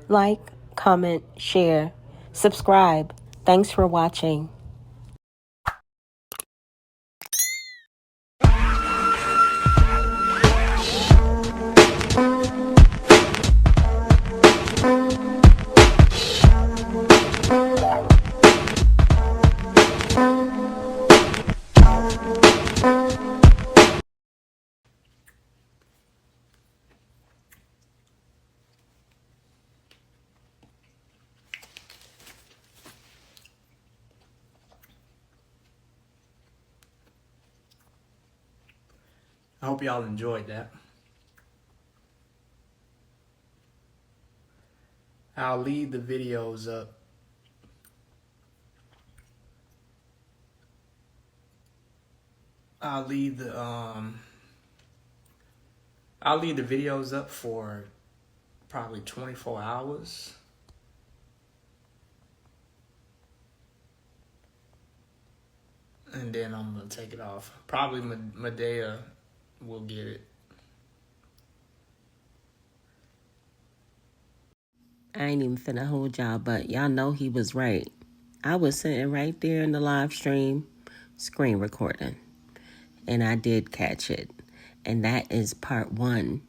like, comment, share, subscribe. Thanks for watching. I hope y'all enjoyed that. I'll leave the videos up. I'll leave the videos up for probably 24 hours. And then I'm gonna take it off. Probably Medaya will get it. I ain't even finna hold y'all, but y'all know he was right. I was sitting right there in the live stream, screen recording, and I did catch it. And that is part 1.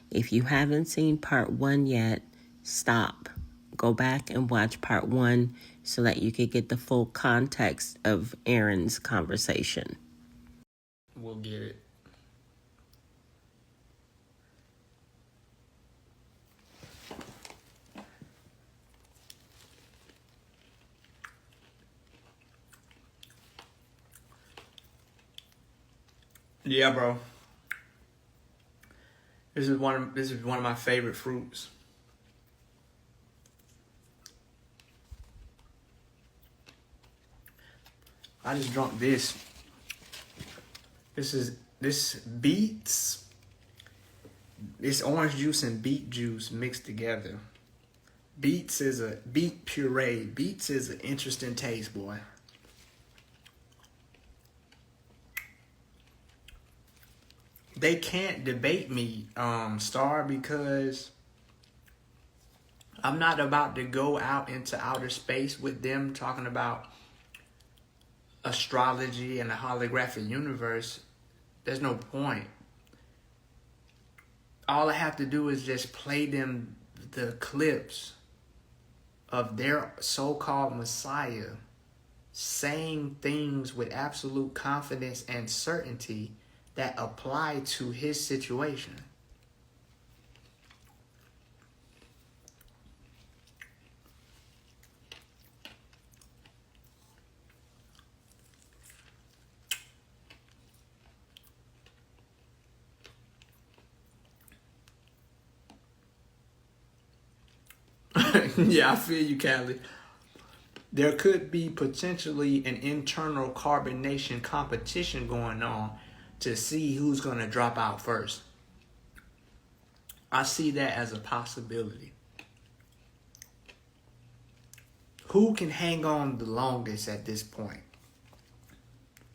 If you haven't seen part 1 yet, stop. Go back and watch part 1 so that you could get the full context of Aaron's conversation. We'll get it. Yeah, bro. This is one of my favorite fruits. I just drunk this. This beets. It's orange juice and beet juice mixed together. Beet puree. Beets is an interesting taste, boy. They can't debate me, Star, because I'm not about to go out into outer space with them talking about astrology and a holographic universe. There's no point. All I have to do is just play them the clips of their so-called Messiah saying things with absolute confidence and certainty that apply to his situation. Yeah, I feel you, Callie. There could be potentially an internal carbonation competition going on to see who's going to drop out first. I see that as a possibility. Who can hang on the longest at this point?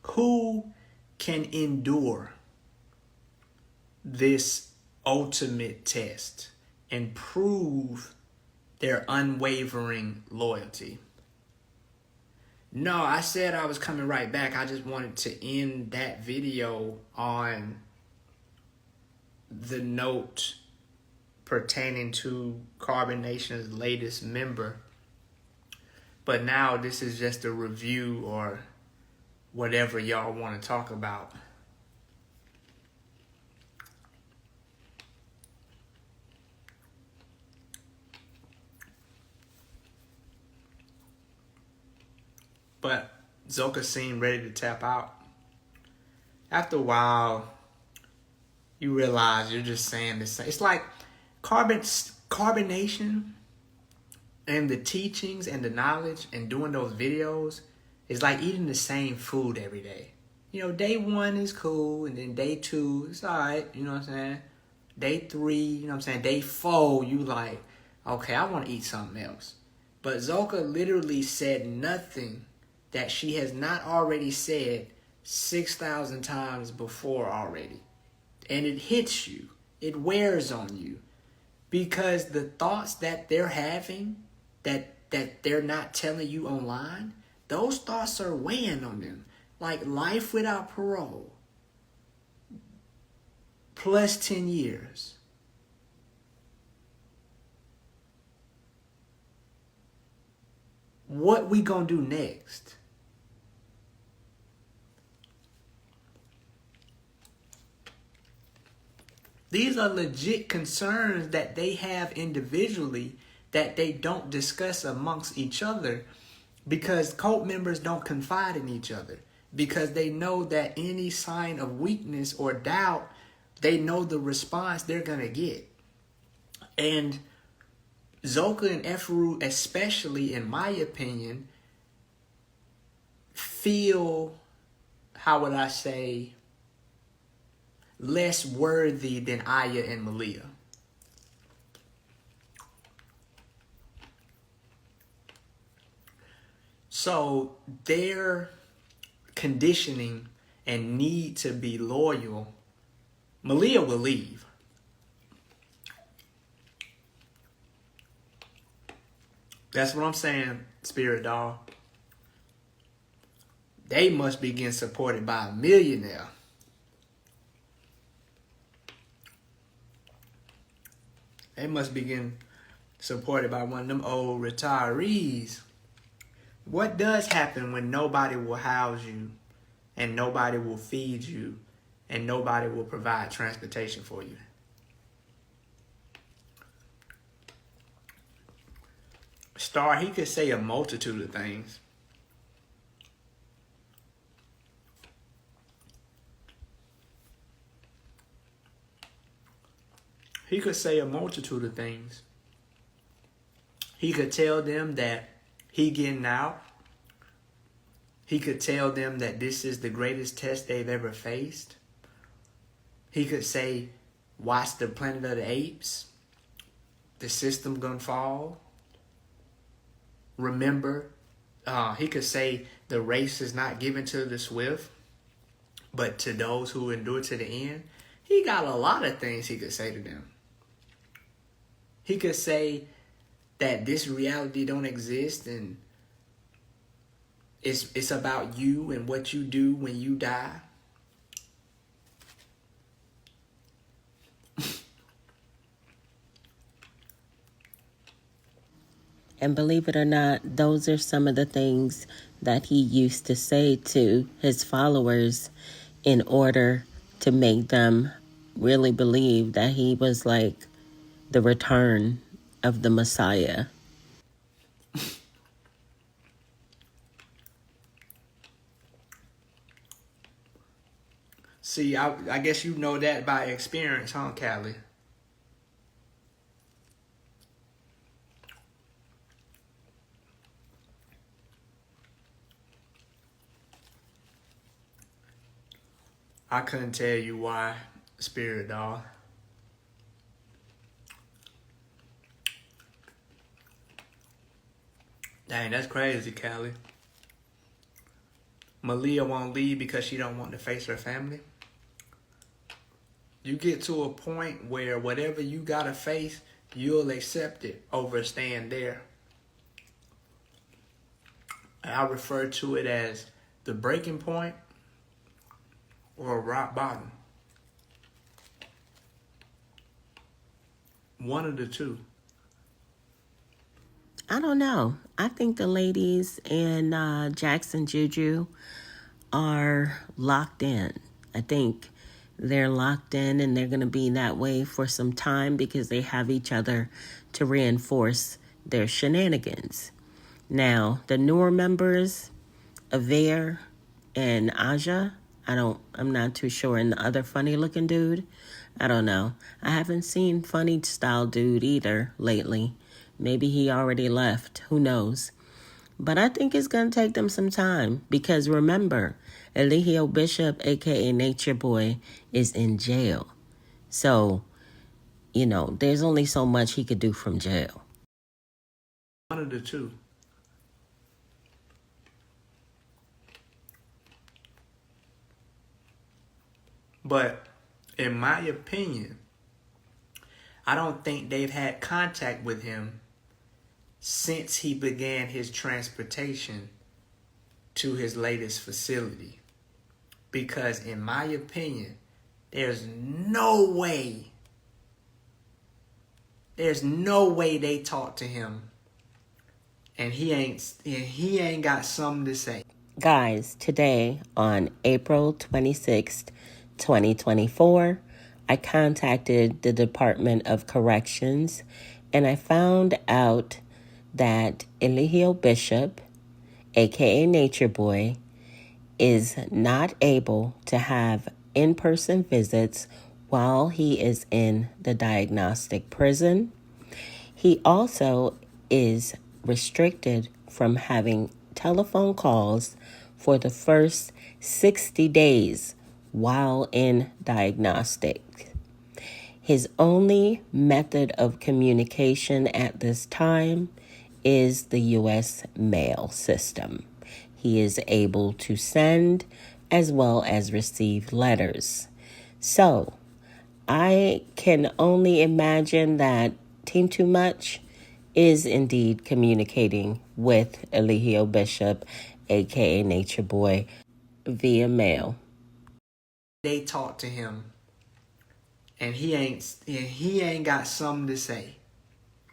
Who can endure this ultimate test and prove their unwavering loyalty? No, I said I was coming right back. I just wanted to end that video on the note pertaining to Carbon Nation's latest member. But now this is just a review or whatever y'all want to talk about. But Zoka seemed ready to tap out. After a while, you realize you're just saying this. It's like carbonation and the teachings and the knowledge and doing those videos is like eating the same food every day. You know, day 1 is cool, and then day 2, it's all right, you know what I'm saying? Day 3, you know what I'm saying? Day 4, you like, okay, I want to eat something else. But Zoka literally said nothing that she has not already said 6,000 times before already. And it hits you. It wears on you. because the thoughts that they're having that they're not telling you online, those thoughts are weighing on them. Like life without parole, plus 10 years. What we gonna do next? These are legit concerns that they have individually that they don't discuss amongst each other, because cult members don't confide in each other, because they know that any sign of weakness or doubt, they know the response they're going to get. And Zoka and Ephru, especially in my opinion, feel, how would I say, less worthy than Aya and Malia. So their conditioning and need to be loyal, Malia will leave. That's what I'm saying, Spirit Doll. They must be getting supported by a millionaire. They must be getting supported by one of them old retirees. What does happen when nobody will house you, and nobody will feed you, and nobody will provide transportation for you? Star, he could say a multitude of things. He could say a multitude of things. He could tell them that he getting out. He could tell them that this is the greatest test they've ever faced. He could say, watch the Planet of the Apes. The system gonna fall. Remember, he could say the race is not given to the swift, but to those who endure to the end. He got a lot of things he could say to them. He could say that this reality don't exist, and it's about you and what you do when you die. And believe it or not, those are some of the things that he used to say to his followers in order to make them really believe that he was like the return of the Messiah. See, I guess you know that by experience, huh, Callie? I couldn't tell you why, Spirit Doll. Dang, that's crazy, Callie. Malia won't leave because she don't want to face her family. You get to a point where whatever you gotta face, you'll accept it over staying there. I refer to it as the breaking point or rock bottom. One of the two. I don't know. I think the ladies and Jackson Juju are locked in. I think they're locked in, and they're going to be that way for some time because they have each other to reinforce their shenanigans. Now, the newer members, Aver and Aja, I'm not too sure. And the other funny looking dude, I don't know. I haven't seen funny style dude either lately. Maybe he already left. Who knows? But I think it's going to take them some time because remember, Eligio Bishop, a.k.a. Nature Boy, is in jail. So, there's only so much he could do from jail. One of the two. But in my opinion, I don't think they've had contact with him since he began his transportation to his latest facility. Because in my opinion, there's no way they talked to him and he ain't got something to say. Guys, today on April 26th, 2024, I contacted the Department of Corrections and I found out that Eligio Bishop, aka Nature Boy, is not able to have in-person visits while he is in the diagnostic prison. He also is restricted from having telephone calls for the first 60 days while in diagnostic. His only method of communication at this time is the U.S. mail system. He is able to send as well as receive letters. So, I can only imagine that Team Too Much is indeed communicating with Eligio Bishop, aka Nature Boy, via mail. They talk to him and he ain't got something to say.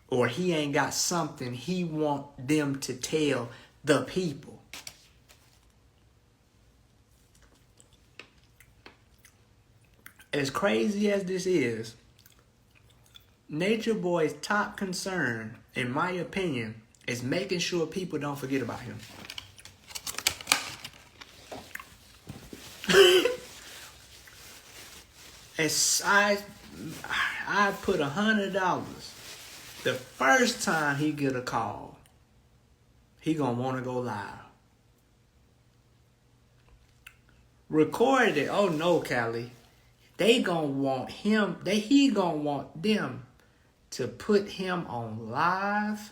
Or he ain't got something he want them to tell the people. As crazy as this is, Nature Boy's top concern, in my opinion, is making sure people don't forget about him. As I put $100. The first time he get a call, he gonna want to go live. Record it. Oh no, Callie. They gonna want him. He gonna want them to put him on live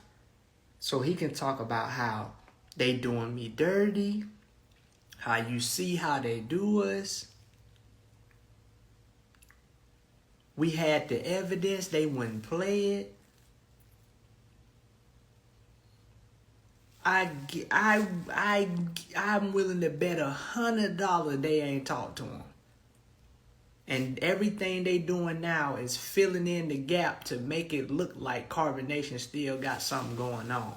so he can talk about how they doing me dirty, how you see how they do us. We had the evidence, they wouldn't play it. I'm willing to bet $100 they ain't talked to him. And everything they doing now is filling in the gap to make it look like Carbonation still got something going on.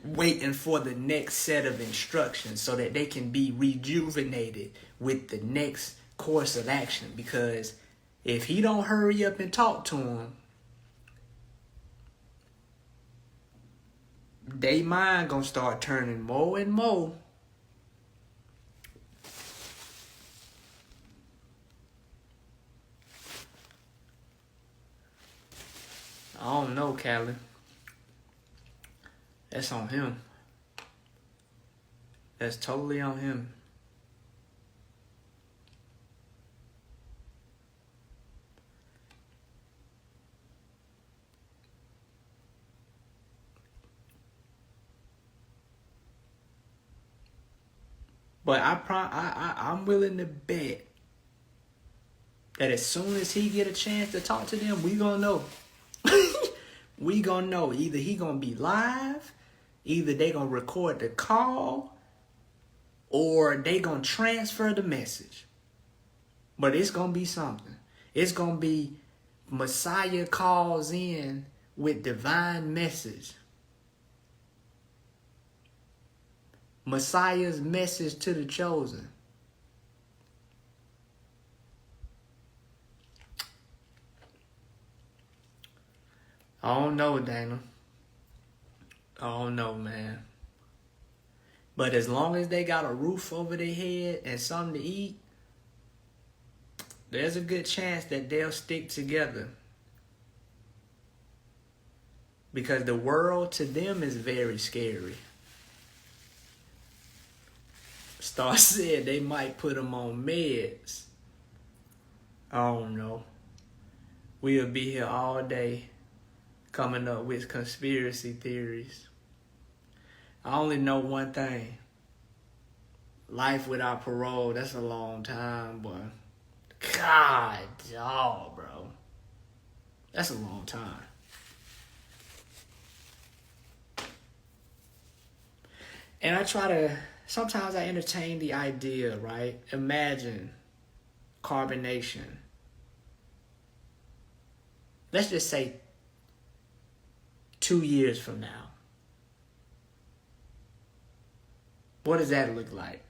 Waiting for the next set of instructions so that they can be rejuvenated with the next course of action. Because if he don't hurry up and talk to him, they mind gonna start turning more and more. I don't know, Callie. That's on him. That's totally on him. But I'm willing to bet that as soon as he get a chance to talk to them, we gonna know. We gonna know. Either he gonna be live, either they gonna record the call, or they gonna transfer the message. But it's gonna be something. It's gonna be Messiah calls in with divine message. Messiah's message to the chosen. I don't know, Dana. I don't know, man. But as long as they got a roof over their head and something to eat, there's a good chance that they'll stick together. Because the world to them is very scary. Star said they might put them on meds. I don't know. We'll be here all day coming up with conspiracy theories. I only know one thing. Life without parole, that's a long time, boy. God, dog, bro. That's a long time. And sometimes I entertain the idea, right? Imagine carbonation. Let's just say 2 years from now. What does that look like?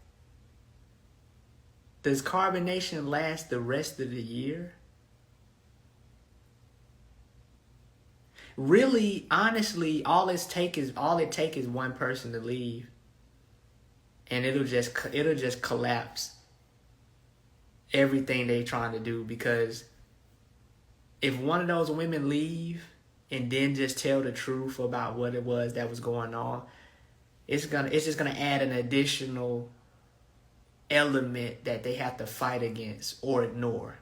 Does carbonation last the rest of the year? Really, honestly, all it take is one person to leave, and it'll just collapse everything they trying to do. Because if one of those women leave and then just tell the truth about what it was that was going on, it's just gonna add an additional element that they have to fight against or ignore.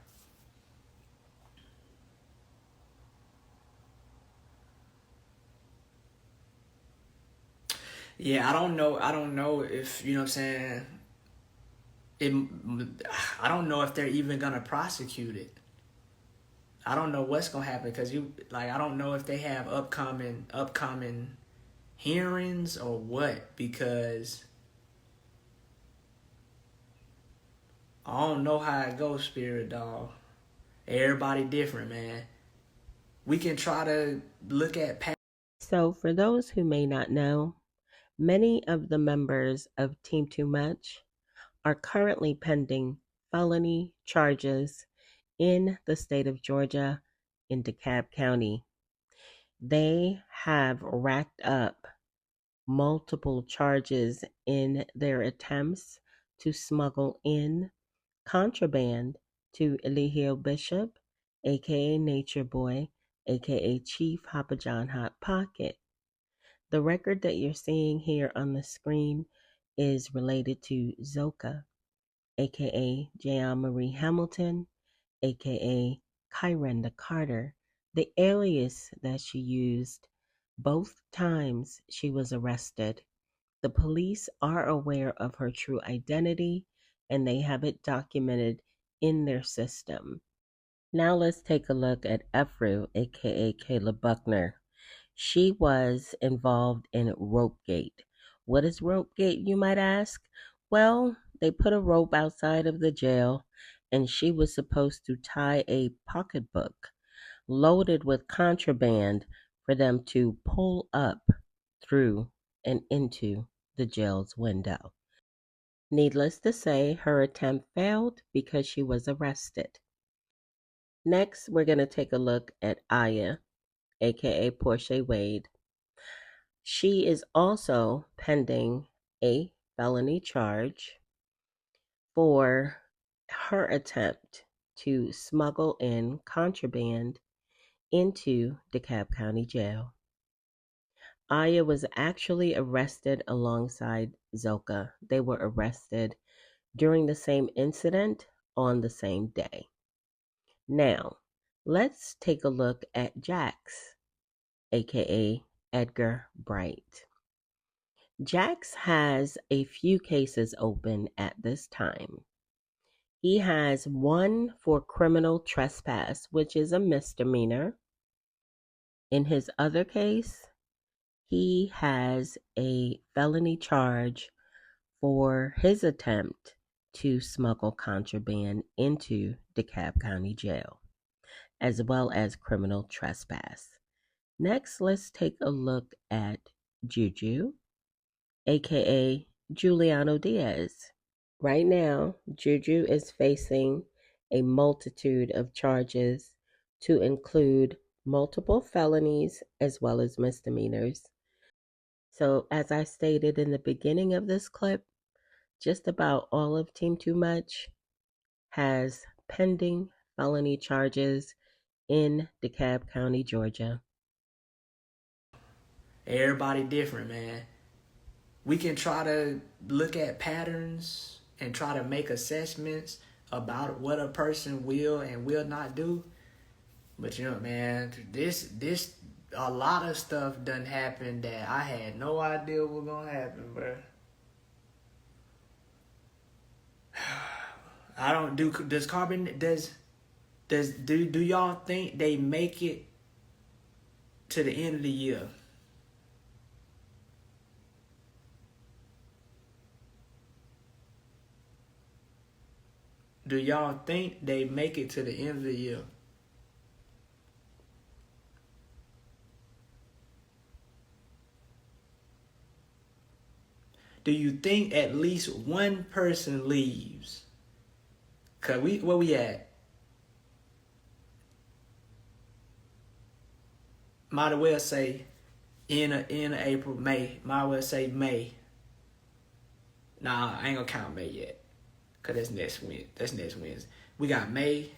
Yeah, I don't know if you know what I'm saying. It, I don't know if they're even gonna prosecute it. I don't know what's gonna happen because I don't know if they have upcoming hearings or what, because I don't know how it goes, Spirit Dog. Everybody different, man. We can try to look at So, for those who may not know, many of the members of Team Too Much are currently pending felony charges in the state of Georgia in DeKalb County. They have racked up multiple charges in their attempts to smuggle in contraband to Eligio Bishop, aka Nature Boy, aka Chief Hopper John Hot Pocket. The record that you're seeing here on the screen is related to Zoka, aka Jan Marie Hamilton, aka Kyrenda Carter, the alias that she used both times she was arrested. The police are aware of her true identity and they have it documented in their system. Now let's take a look at Efru, aka Kayla Buckner. She was involved in Ropegate. What is Ropegate, you might ask? Well, they put a rope outside of the jail and she was supposed to tie a pocketbook loaded with contraband for them to pull up through and into the jail's window. Needless to say, her attempt failed because she was arrested. Next, we're going to take a look at Aya, aka Portia Wade. She is also pending a felony charge for her attempt to smuggle in contraband into DeKalb County Jail. Aya was actually arrested alongside Zoka. They were arrested during the same incident on the same day. Now, let's take a look at Jax, aka Edgar Bright. Jax has a few cases open at this time. He has one for criminal trespass, which is a misdemeanor. In his other case, he has a felony charge for his attempt to smuggle contraband into DeKalb County Jail, as well as criminal trespass. Next, let's take a look at Juju, aka Juliano Diaz. Right now, Juju is facing a multitude of charges to include multiple felonies as well as misdemeanors. So, as I stated in the beginning of this clip, just about all of Team Too Much has pending felony charges in DeKalb County, Georgia. everybody different, man. We can try to look at patterns and try to make assessments about what a person will and will not do. But you know, man, this a lot of stuff done happened that I had no idea was gonna happen, bro. I don't do does carbon does do y'all think they make it to the end of the year, do y'all think they make it to the end of the year? Do you think at least one person leaves? Cause where we at? Might as well say in April, May. Might as well say May. Nah, I ain't gonna count May yet. Cause that's next Wednesday. We got May,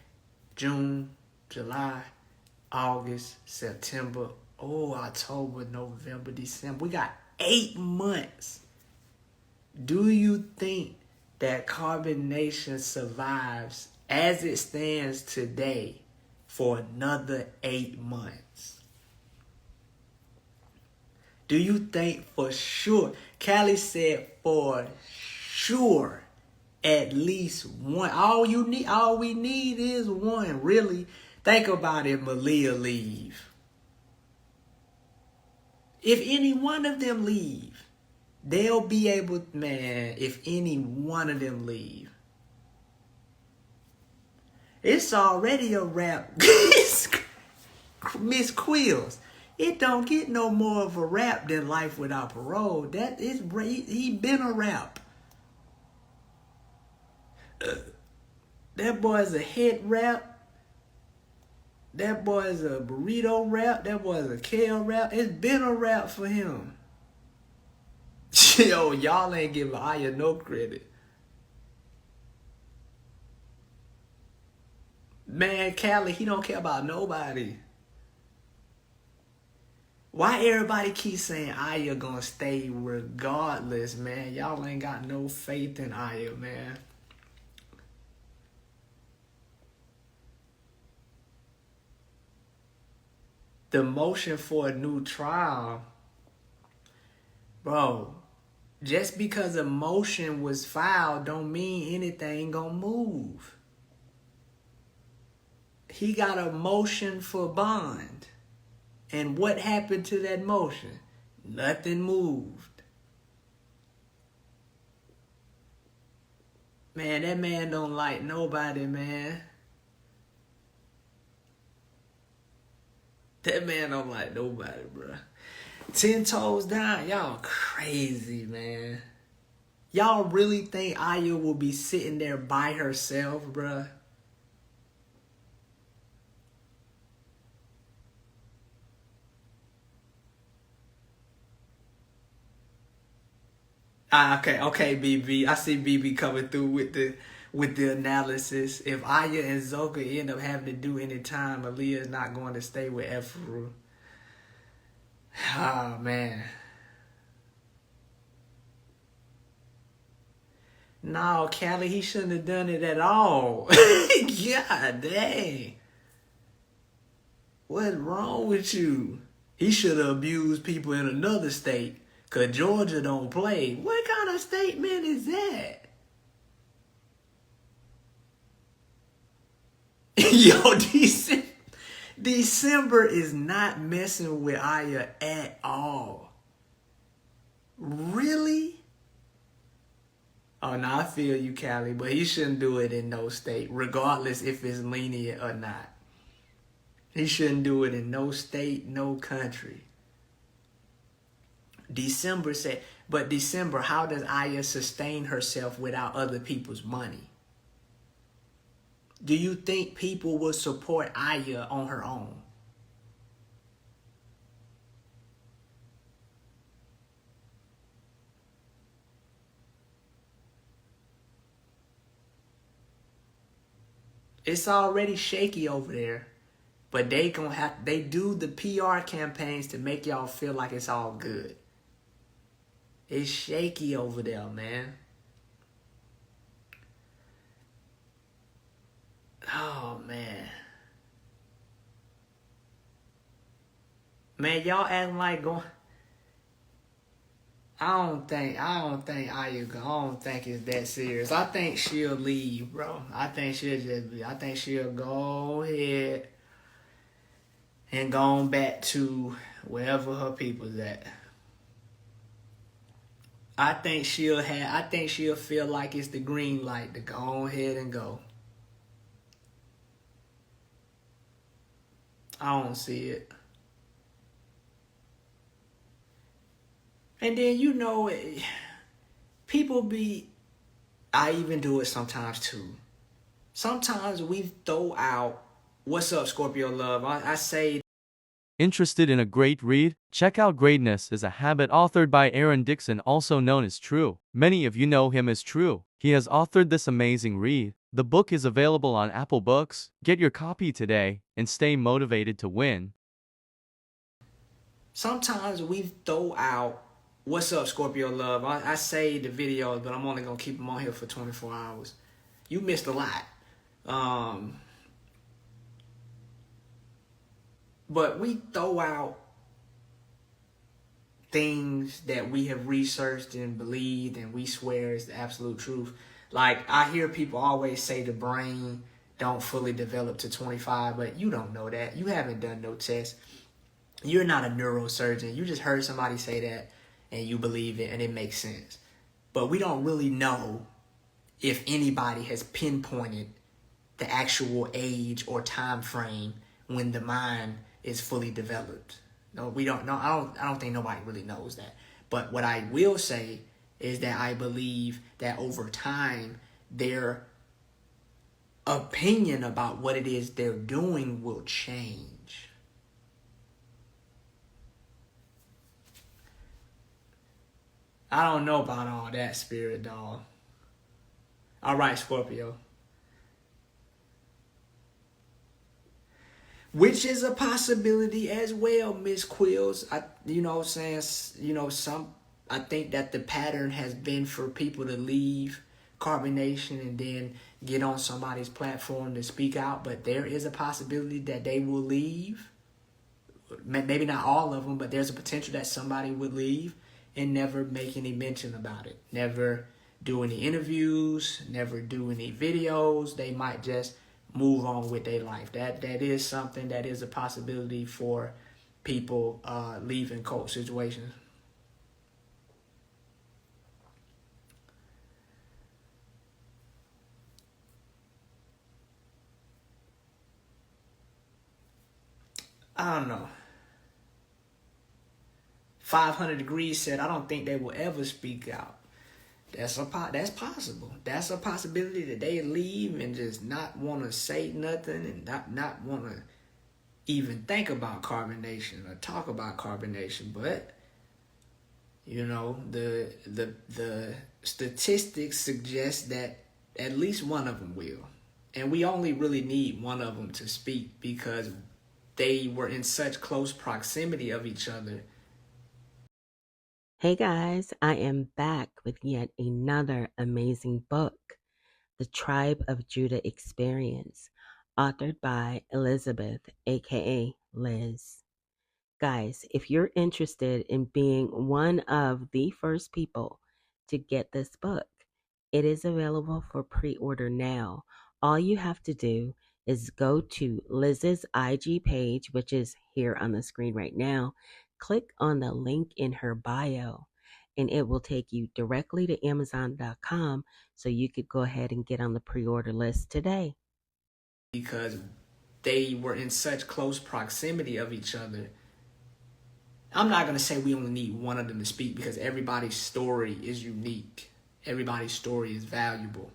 June, July, August, September, October, November, December. We got 8 months. Do you think that Carbon Nation survives as it stands today for another 8 months? Do you think for sure? Callie said for sure at least one. All we need is one. Really, think about it. Malia leave. If any one of them leave, they'll be able. Man, if any one of them leave, it's already a wrap. Miss Quills. It don't get no more of a rap than Life Without Parole. That is, he been a rap. That boy's a hit rap. That boy's a burrito rap. That boy's a kale rap. It's been a rap for him. Yo, y'all ain't giving Aya no credit. Man, Callie, he don't care about nobody. Why everybody keep saying Aya gonna stay regardless, man? Y'all ain't got no faith in Aya, man. The motion for a new trial, bro, just because a motion was filed don't mean anything gonna move. He got a motion for bond. And what happened to that motion? Nothing moved. Man, that man don't like nobody, man. That man don't like nobody, bro. 10 toes down. Y'all crazy, man. Y'all really think Aya will be sitting there by herself, bruh? Okay, BB. I see BB coming through with the analysis. If Aya and Zoka end up having to do any time, Aaliyah's not going to stay with Efru. Oh, man. No, Callie, he shouldn't have done it at all. God dang. What's wrong with you? He should have abused people in another state. Because Georgia don't play. What kind of statement is that? Yo, December is not messing with Aya at all. Really? Oh, no, I feel you, Callie. But he shouldn't do it in no state, regardless if it's lenient or not. He shouldn't do it in no state, no country. December said, but December, how does Aya sustain herself without other people's money? Do you think people will support Aya on her own? It's already shaky over there, but they do the PR campaigns to make y'all feel like it's all good. It's shaky over there, man. Oh, man. Man, y'all acting like going... I don't think Aya, I don't think it's that serious. I think she'll leave, bro. I think she'll go ahead and gone back to wherever her people's at. I think she'll feel like it's the green light to go ahead and go. I don't see it. And then people I even do it sometimes too. Sometimes we throw out, what's up, Scorpio love? I say, Interested in a great read? Check out Greatness is a Habit authored by Aaron Dixon, also known as True. Many of you know him as True. He has authored this amazing read. The book is available on Apple Books. Get your copy today and stay motivated to win. sometimes we throw out, what's up, Scorpio love? I say the videos, but I'm only going to keep them on here for 24 hours. You missed a lot. But we throw out things that we have researched and believed and we swear is the absolute truth. Like, I hear people always say the brain don't fully develop to 25, but you don't know that. You haven't done no tests. You're not a neurosurgeon. You just heard somebody say that and you believe it and it makes sense. But we don't really know if anybody has pinpointed the actual age or time frame when the mind is fully developed. No, we don't know. I don't think nobody really knows that. But what I will say is that I believe that over time, their opinion about what it is they're doing will change. I don't know about all that, spirit dog. All right, Scorpio. Which is a possibility as well, Miss Quills. I think that the pattern has been for people to leave carbonation and then get on somebody's platform to speak out, but there is a possibility that they will leave. Maybe not all of them, but there's a potential that somebody would leave and never make any mention about it. Never do any interviews, never do any videos. They might just move on with their life. That is something that is a possibility for people leaving cult situations. I don't know. 500 Degrees said, I don't think they will ever speak out. That's possible. That's a possibility that they leave and just not want to say nothing and not want to even think about carbonation or talk about carbonation. But the statistics suggest that at least one of them will, and we only really need one of them to speak because they were in such close proximity of each other. Hey guys, I am back with yet another amazing book, The Tribe of Judah Experience, authored by Elizabeth, aka Liz. Guys, if you're interested in being one of the first people to get this book, it is available for pre-order now. All you have to do is go to Liz's IG page, which is here on the screen right now. Click on the link in her bio, and it will take you directly to Amazon.com so you could go ahead and get on the pre-order list today. Because they were in such close proximity of each other. I'm not going to say we only need one of them to speak because everybody's story is unique. Everybody's story is valuable.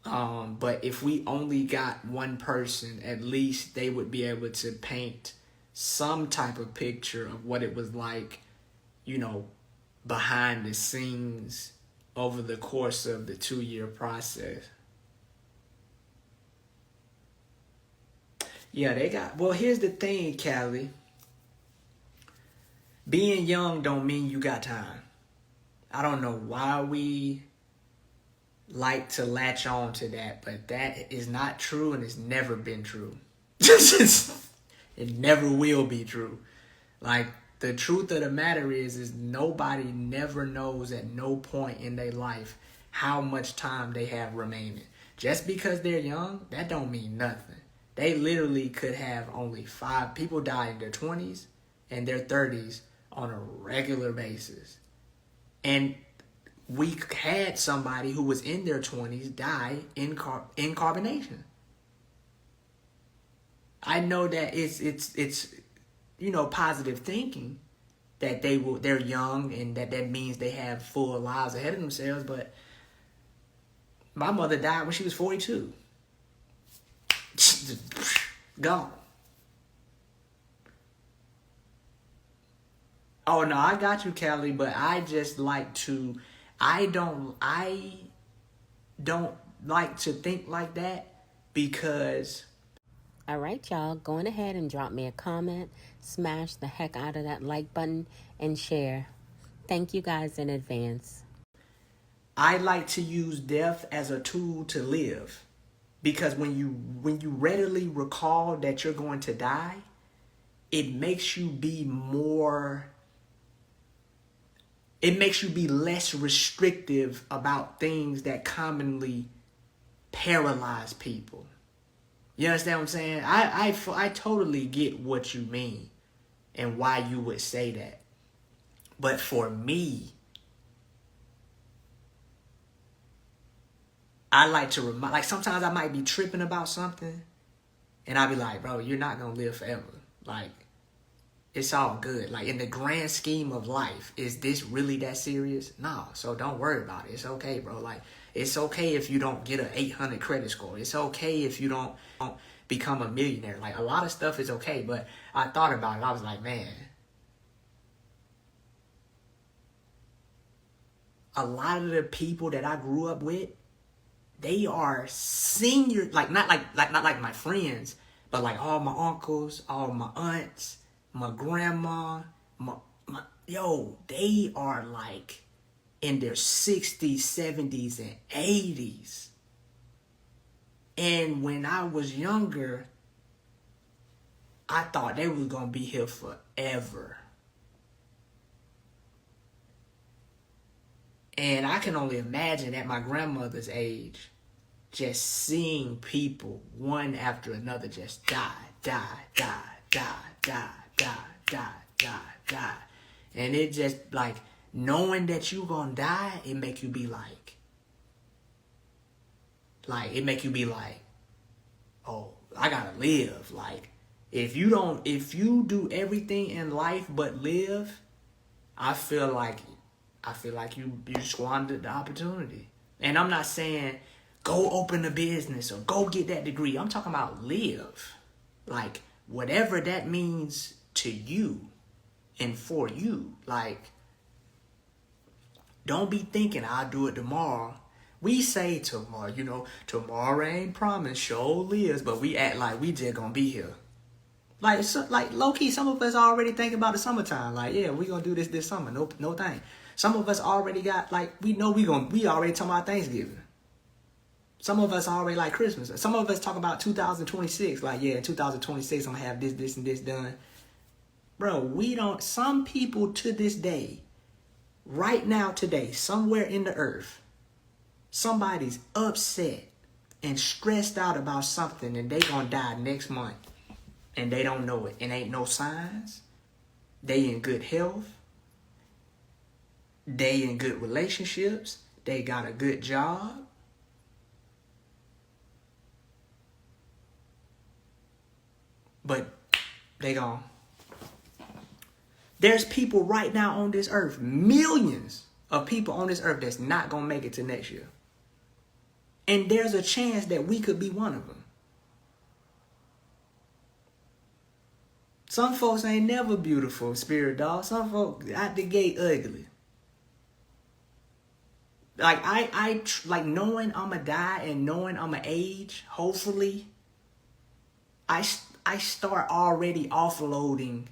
But if we only got one person, at least they would be able to paint some type of picture of what it was like, behind the scenes over the course of the 2-year process. Yeah, well, here's the thing, Callie. Being young don't mean you got time. I don't know why we like to latch on to that, but that is not true and it's never been true. It never will be true. Like, the truth of the matter is nobody never knows at no point in their life how much time they have remaining. Just because they're young, that don't mean nothing. They literally could have only 5 people die in their 20s and their 30s on a regular basis. And we had somebody who was in their 20s die in carbonation. I know that it's positive thinking that they're young and that means they have full lives ahead of themselves, but my mother died when she was 42. Gone. Oh no, I got you, Kelly, but I don't like to think like that because All right, y'all, going ahead and drop me a comment, smash the heck out of that like button, and share. Thank you guys in advance. I like to use death as a tool to live. Because when you readily recall that you're going to die, it makes you be less restrictive about things that commonly paralyze people. You understand what I'm saying? I totally get what you mean and why you would say that. But for me, I like to remind, like sometimes I might be tripping about something and I'll be like, bro, you're not going to live forever. Like, it's all good. Like, in the grand scheme of life, is this really that serious? No, so don't worry about it. It's okay, bro. Like, it's okay if you don't get an 800 credit score. It's okay if you don't become a millionaire. Like, a lot of stuff is okay, but I thought about it. I was like, man, a lot of the people that I grew up with, they are senior, like not like my friends, but like all my uncles, all my aunts, my grandma, they are like in their 60s, 70s, and 80s. And when I was younger, I thought they was gonna be here forever. And I can only imagine at my grandmother's age, just seeing people one after another just die. And it just like, knowing that you gonna die, it make you be like, oh, I gotta live. Like, if you do everything in life but live, I feel like you squandered the opportunity. And I'm not saying go open a business or go get that degree. I'm talking about live. Like, whatever that means to you and for you. Like, don't be thinking I'll do it tomorrow. We say tomorrow, tomorrow ain't promised, sure lives, but we act like we just gonna be here. Like low-key, some of us already think about the summertime. Like, yeah, we gonna do this summer. No thing. Some of us already got, like, we know we already talking about Thanksgiving. Some of us already like Christmas. Some of us talk about 2026. Like, yeah, in 2026, I'm going to have this, and this done. Bro, some people to this day, right now, today, somewhere in the earth, somebody's upset and stressed out about something and they going to die next month. And they don't know it. And ain't no signs. They in good health. They in good relationships. They got a good job. But they gone. There's people right now on this earth, millions of people on this earth that's not going to make it to next year. And there's a chance that we could be one of them. Some folks ain't never beautiful, spirit dog. Some folks out the gate ugly. Like, I like knowing I'ma die and knowing I'ma age, hopefully, I start already offloading,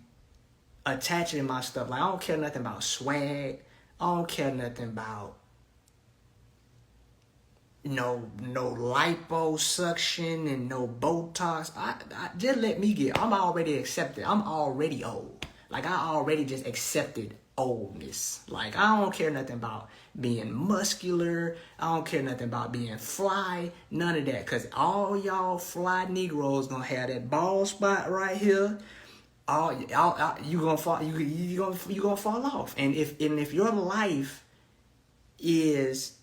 attaching my stuff. Like, I don't care nothing about swag. I don't care nothing about no liposuction and no Botox. I just let me I'm already accepted. I'm already old. Like, I already just accepted oldness. Like, I don't care nothing about being muscular. I don't care nothing about being fly. None of that. Because all y'all fly Negroes gonna have that bald spot right here. You gonna fall. You gonna fall off. And if your life is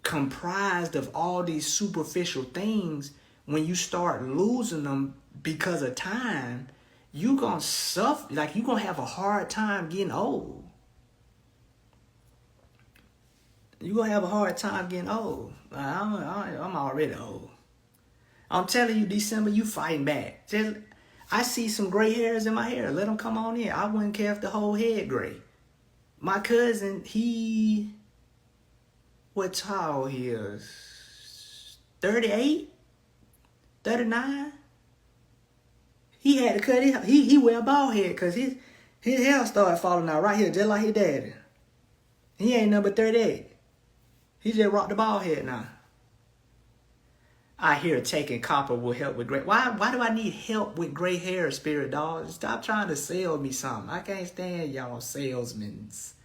comprised of all these superficial things, when you start losing them because of time, you gonna suffer. Like, you gonna have a hard time getting old. You gonna have a hard time getting old. I'm already old. I'm telling you, December, you fighting back. I see some gray hairs in my hair. Let them come on in. I wouldn't care if the whole head gray. My cousin, what tall he is? 38? 39? He had to cut it. He wear a bald head because his hair started falling out right here, just like his daddy. He ain't number 38. He just rocked the bald head now. I hear taking copper will help with gray. Why do I need help with gray hair, spirit dog? Stop trying to sell me something. I can't stand y'all salesmen's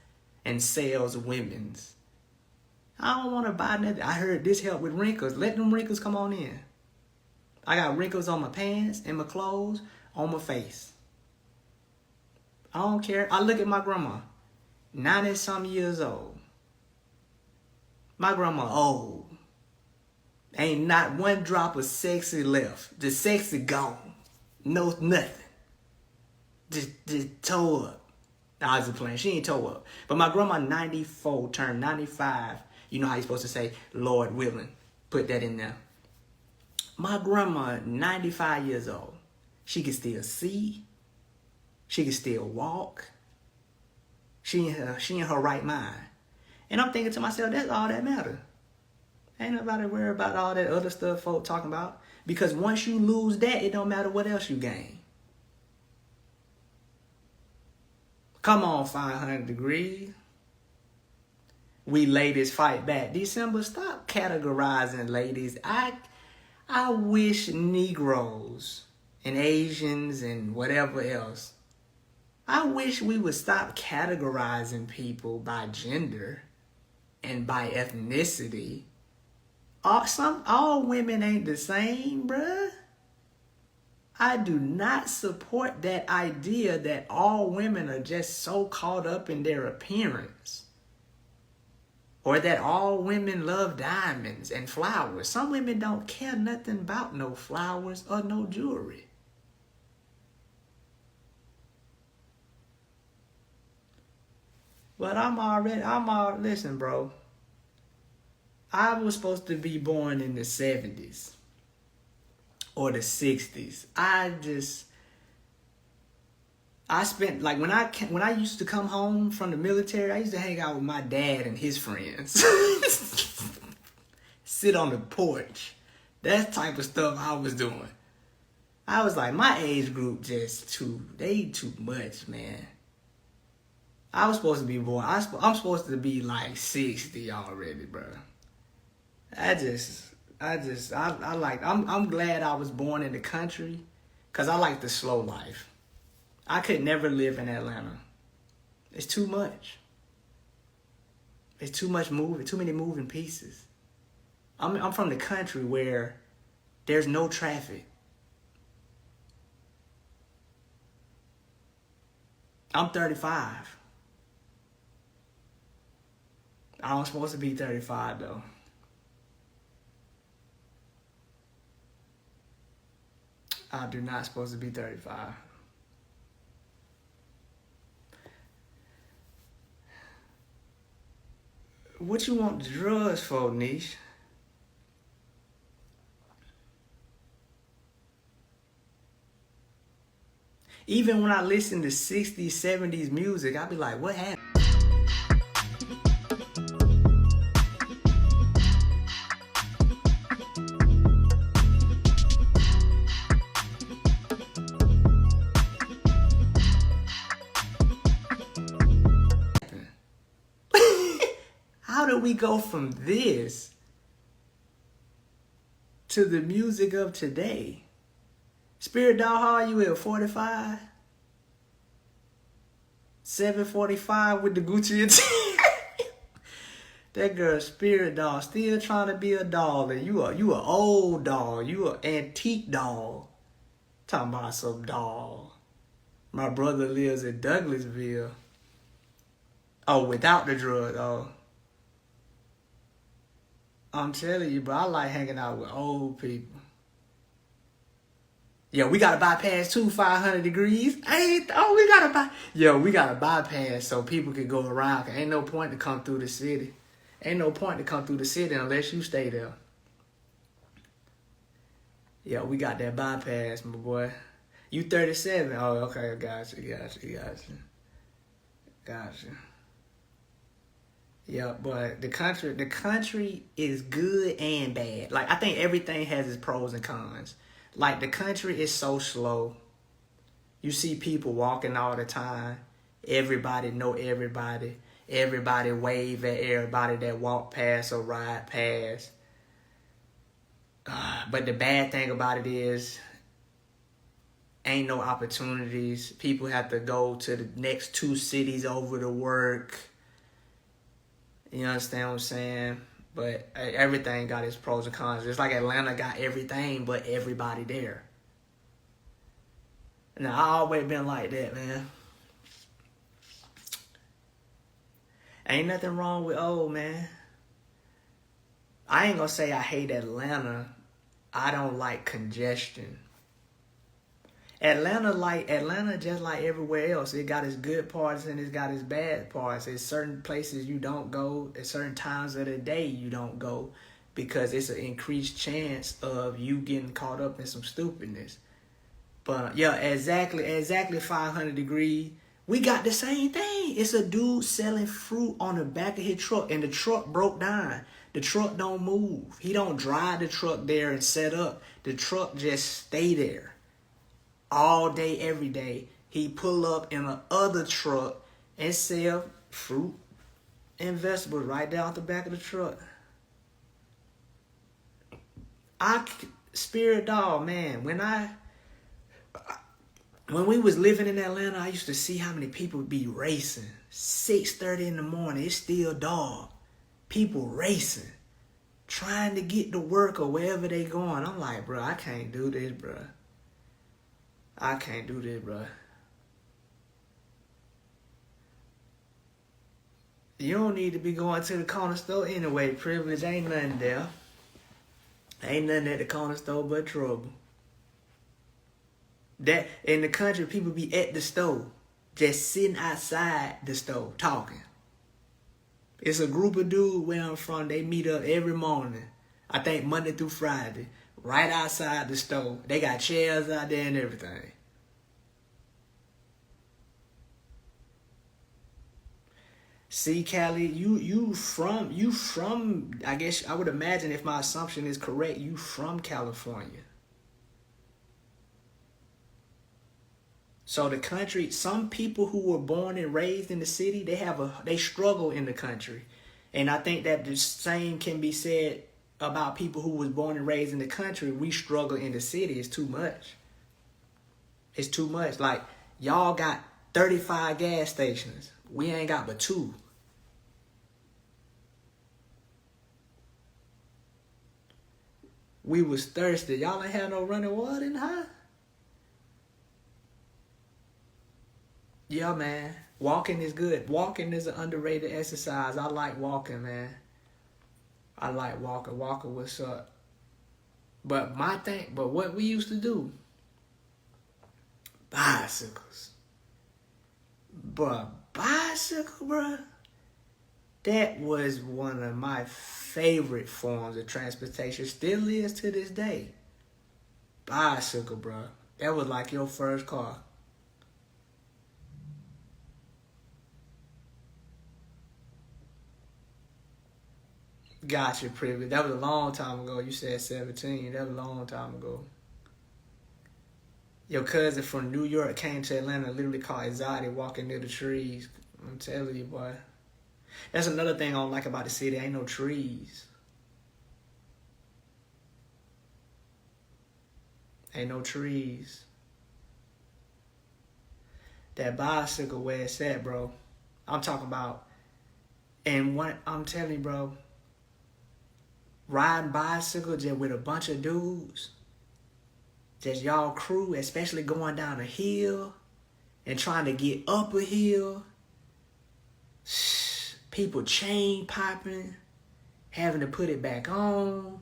and saleswomen's. I don't want to buy nothing. I heard this help with wrinkles. Let them wrinkles come on in. I got wrinkles on my pants and my clothes, on my face. I don't care. I look at my grandma, 90-some years old. My grandma old. Ain't not one drop of sexy left. The sexy gone. No, nothing. Just toe up. I was just playing. She ain't toe up. But my grandma 94, turned 95. You know how you supposed to say, Lord willing. Put that in there. My grandma, 95 years old. She can still see. She can still walk. She in her right mind. And I'm thinking to myself, that's all that matters. Ain't nobody worry about all that other stuff folk talking about. Because once you lose that, it don't matter what else you gain. Come on, 500 degrees. We ladies fight back. December, stop categorizing ladies. I wish Negroes and Asians and whatever else, I wish we would stop categorizing people by gender and by ethnicity. All women ain't the same, bruh. I do not support that idea that all women are just so caught up in their appearance. Or that all women love diamonds and flowers. Some women don't care nothing about no flowers or no jewelry. But listen, bro. I was supposed to be born in the 70s or the 60s. I spent, like, when I used to come home from the military, I used to hang out with my dad and his friends. Sit on the porch. That type of stuff I was doing. I was like, my age group too much, man. I was supposed to be born. I'm supposed to be like 60 already, bro. I'm glad I was born in the country, because I like the slow life. I could never live in Atlanta. It's too much. It's too much moving, too many moving pieces. I'm from the country where there's no traffic. I'm 35. I'm supposed to be 35 though. I do not supposed to be 35. What you want the drugs for, Niche? Even when I listen to 60s, 70s music, I be like, what happened? How do we go from this to the music of today? Spirit Dog, how are you at 45? 745 with the Gucci and that girl spirit doll still trying to be a doll, and you a old doll, you a antique doll. Talking about some doll. My brother lives in Douglasville. Oh, without the drug, oh. I'm telling you, bro, I like hanging out with old people. Yo, we gotta bypass 500 degrees. We gotta we gotta bypass so people can go around. Cause ain't no point to come through the city. Ain't no point to come through the city unless you stay there. Yo, we got that bypass, my boy. You 37. Oh, okay, gotcha. Yeah, but the country is good and bad. Like, I think everything has its pros and cons. Like, the country is so slow. You see people walking all the time. Everybody know everybody. Everybody wave at everybody that walk past or ride past. But the bad thing about it is, ain't no opportunities. People have to go to the next 2 cities over to work. You understand what I'm saying? But everything got its pros and cons. Just like Atlanta got everything, but everybody there. Now, I always been like that, man. Ain't nothing wrong with old, man. I ain't gonna say I hate Atlanta. I don't like congestion. Atlanta just like everywhere else. It got its good parts and it's got its bad parts. There's certain places you don't go. At certain times of the day you don't go because it's an increased chance of you getting caught up in some stupidness. But yeah, exactly 500 degrees. We got the same thing. It's a dude selling fruit on the back of his truck and the truck broke down. The truck don't move. He don't drive the truck there and set up. The truck just stay there. All day, every day, he pull up in a other truck and sell fruit and vegetables right there off the back of the truck. Spirit dog, man. When we was living in Atlanta, I used to see how many people would be racing. 6:30 in the morning, it's still dark. People racing, trying to get to work or wherever they going. I'm like, bro, I can't do this, bro. I can't do this, bro. You don't need to be going to the corner store anyway. Privilege ain't nothing there. Ain't nothing at the corner store but trouble. That in the country, people be at the store, just sitting outside the store talking. It's a group of dudes where I'm from. They meet up every morning. I think Monday through Friday, right outside the store. They got chairs out there and everything. See, Callie, you from, I guess I would imagine if my assumption is correct, you from California. So the country, some people who were born and raised in the city, they struggle in the country. And I think that the same can be said about people who was born and raised in the country. We struggle in the city. It's too much. It's too much. Like, y'all got 35 gas stations. We ain't got but 2. We was thirsty. Y'all ain't had no running water in the house? Yeah, man. Walking is good. Walking is an underrated exercise. I like walking, man. I like walking. Walking, what's up? But what we used to do, bicycles. Bicycle, bruh. That was one of my favorite forms of transportation. Still is to this day. Bicycle, bruh. That was like your first car. Gotcha, privilege. That was a long time ago. You said 17. That was a long time ago. Your cousin from New York came to Atlanta, literally caught anxiety walking near the trees. I'm telling you, boy. That's another thing I don't like about the city. Ain't no trees. Ain't no trees. that bicycle where it's at, bro. I'm talking about, and what I'm telling you, bro, riding bicycle just with a bunch of dudes, just y'all crew, especially going down a hill and trying to get up a hill. People chain popping, having to put it back on,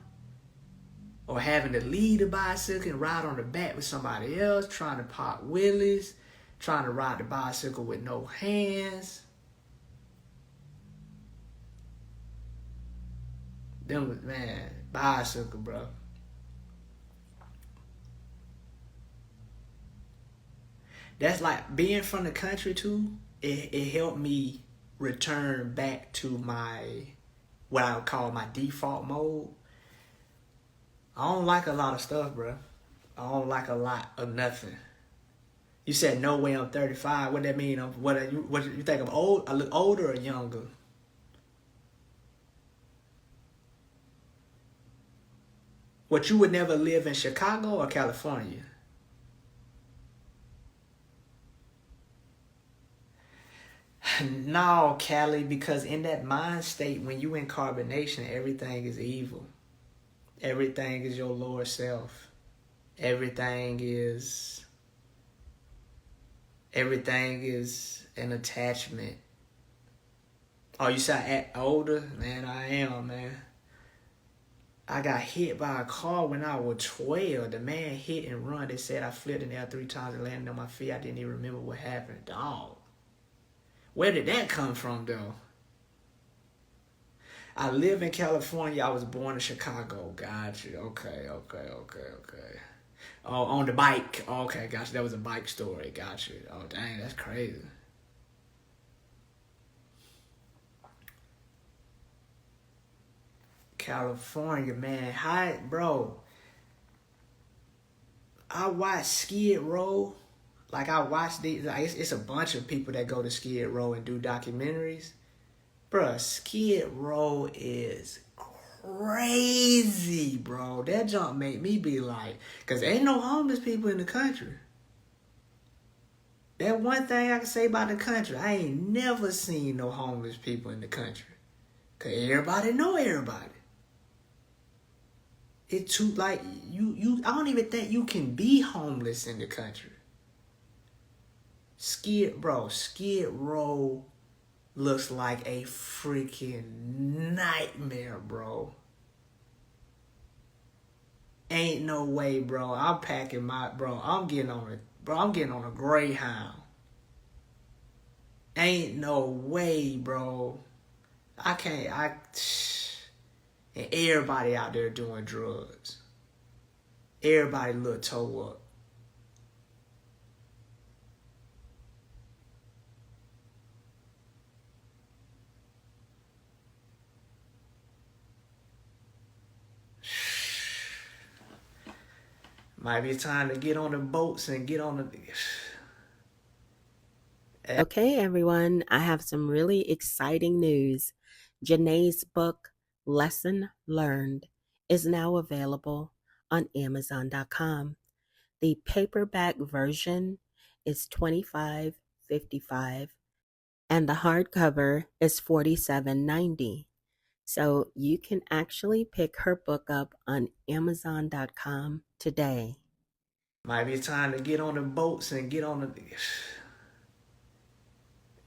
or having to lead the bicycle and ride on the back with somebody else, trying to pop wheelies, trying to ride the bicycle with no hands. Them, man, bicycle, bro. That's like being from the country too. It helped me return back to what I would call my default mode. I don't like a lot of stuff, bro. I don't like a lot of nothing. You said no way I'm 35. What that mean? What you think I'm old? I look older or younger? What, you would never live in Chicago or California? No, Cali, because in that mind state, when you in carbonation, everything is evil. Everything is your lower self. Everything is an attachment. Oh, you said I act older? Man, I am, man. I got hit by a car when I was 12. The man hit and run. They said I flipped in the air 3 times and landed on my feet. I didn't even remember what happened. Dog. Where did that come from, though? I live in California. I was born in Chicago. Gotcha. Okay. Oh, on the bike. Okay, gotcha. That was a bike story. Gotcha. Oh, dang, that's crazy. California, man. Hi, bro. I watch Skid Row. Like, I watch these. Like, it's a bunch of people that go to Skid Row and do documentaries. Bruh, Skid Row is crazy, bro. That jump made me be like, because ain't no homeless people in the country. That one thing I can say about the country, I ain't never seen no homeless people in the country. Because everybody know everybody. It too, like, I don't even think you can be homeless in the country. Skid Row looks like a freaking nightmare, bro. Ain't no way, bro. I'm packing I'm getting on a Greyhound. Ain't no way, bro. And everybody out there doing drugs. Everybody look toe up. Might be time to get on the boats and get on the... Okay, everyone, I have some really exciting news. Janae's book, Lesson Learned, is now available on Amazon.com. The paperback version is $25.55 and the hardcover is $47.90. So you can actually pick her book up on Amazon.com today. Might be time to get on the boats and get on the...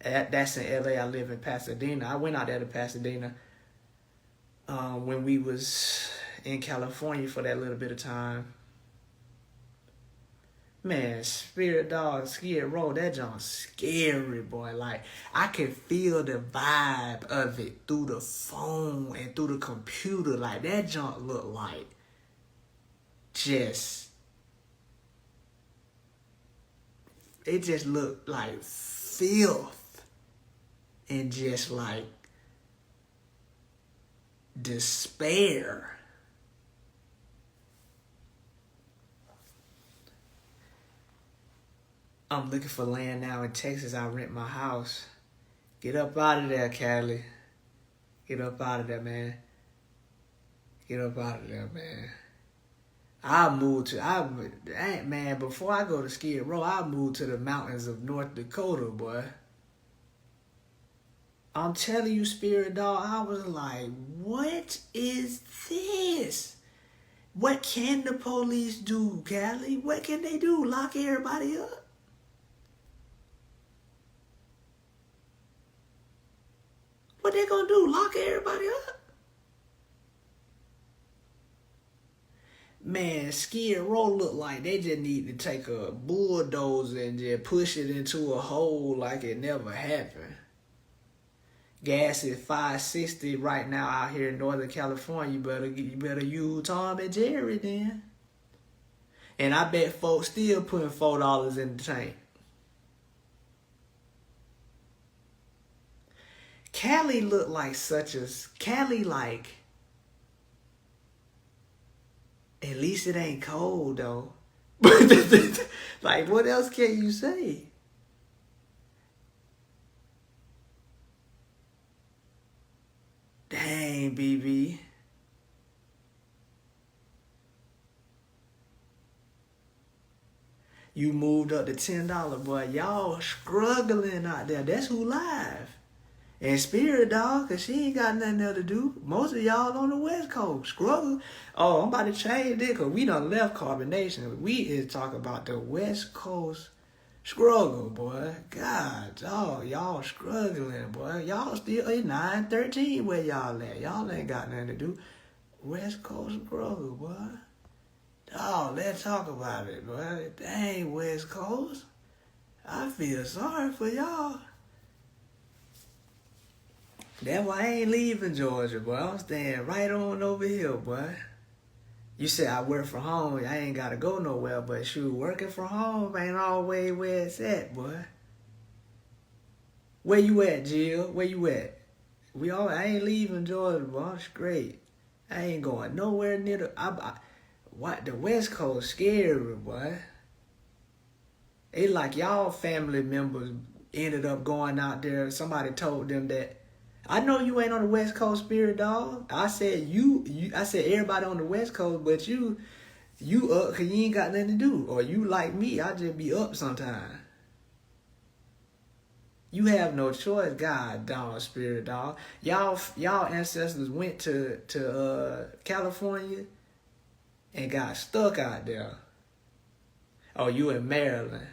That's in LA. I live in Pasadena. I went out there to Pasadena when we was in California for that little bit of time. Man, Spirit Dog, Skid Row, that joint's scary, boy. Like, I can feel the vibe of it through the phone and through the computer. Like, that joint look like it just looked like filth and just like despair. I'm looking for land now in Texas. I rent my house. Get up out of there, Cali. Get up out of there, man. Get up out of there, man. Man, before I go to Skid Row, I moved to the mountains of North Dakota, boy. I'm telling you, Spirit Dog, I was like, what is this? What can the police do, Callie? What can they do? Lock everybody up? What they gonna do? Lock everybody up? Man, Skid Row look like they just need to take a bulldozer and just push it into a hole like it never happened. Gas is $5.60 right now out here in Northern California. You better use Tom and Jerry then. And I bet folks still putting $4 in the tank. Cali look like Cali like, at least it ain't cold though. Like, what else can you say? Dang, BB. You moved up to $10, boy. Y'all struggling out there. That's who live. And Spirit Dog, cause she ain't got nothing else to do. Most of y'all on the West Coast struggle. Oh, I'm about to change it, cause we done left Carbonation. We is talking about the West Coast struggle, boy. God, dog, y'all struggling, boy. Y'all still in 913 where y'all at. Y'all ain't got nothing to do. West Coast struggle, boy. Dog, let's talk about it, boy. Dang, West Coast. I feel sorry for y'all. That's why I ain't leaving Georgia, boy. I'm staying right on over here, boy. You said I work from home. I ain't got to go nowhere, but shoot, working from home ain't always where it's at, boy. Where you at, Jill? Where you at? I ain't leaving Georgia, boy. I'm straight. I ain't going nowhere near the West Coast scary, boy. It's like y'all family members ended up going out there. Somebody told them that. I know you ain't on the West Coast, Spirit Dog. I said I said everybody on the West Coast, but you up because you ain't got nothing to do. Or you like me, I just be up sometime. You have no choice, God, dog, Spirit Dog. Y'all ancestors went to California and got stuck out there. Oh, you in Maryland.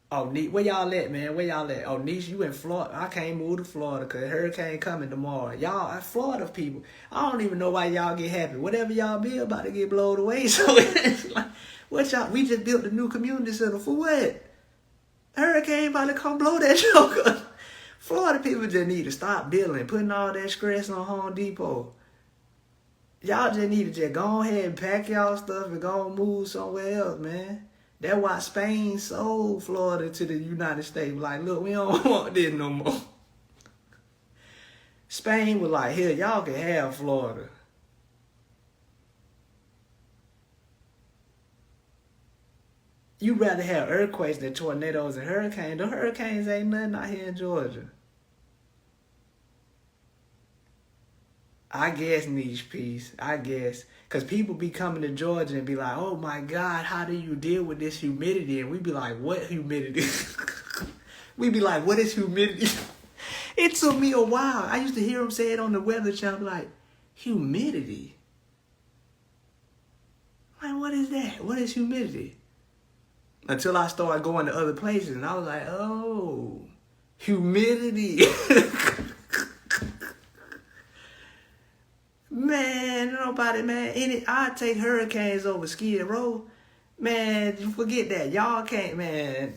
Oh, where y'all at, man? Where y'all at? Oh, Niche, you in Florida. I can't move to Florida because hurricane coming tomorrow. Y'all, Florida people, I don't even know why y'all get happy. Whatever y'all be about to get blown away. So it's like, what y'all, we just built a new community center for what? Hurricane about to come blow that joker. Florida people just need to stop building, putting all that stress on Home Depot. Y'all just need to just go ahead and pack y'all stuff and go and move somewhere else, man. That's why Spain sold Florida to the United States. Like, look, we don't want this no more. Spain was like, here, y'all can have Florida. You'd rather have earthquakes than tornadoes and hurricanes. The hurricanes ain't nothing out here in Georgia. I guess niche piece. I guess. Because people be coming to Georgia and be like, oh my God, how do you deal with this humidity? And we be like, what humidity? We be like, what is humidity? It took me a while. I used to hear them say it on the Weather Channel, like, humidity? Like, what is that? What is humidity? Until I started going to other places and I was like, oh, humidity. Man, nobody, man. I take hurricanes over Skid Row. Man, forget that. Y'all can't, man.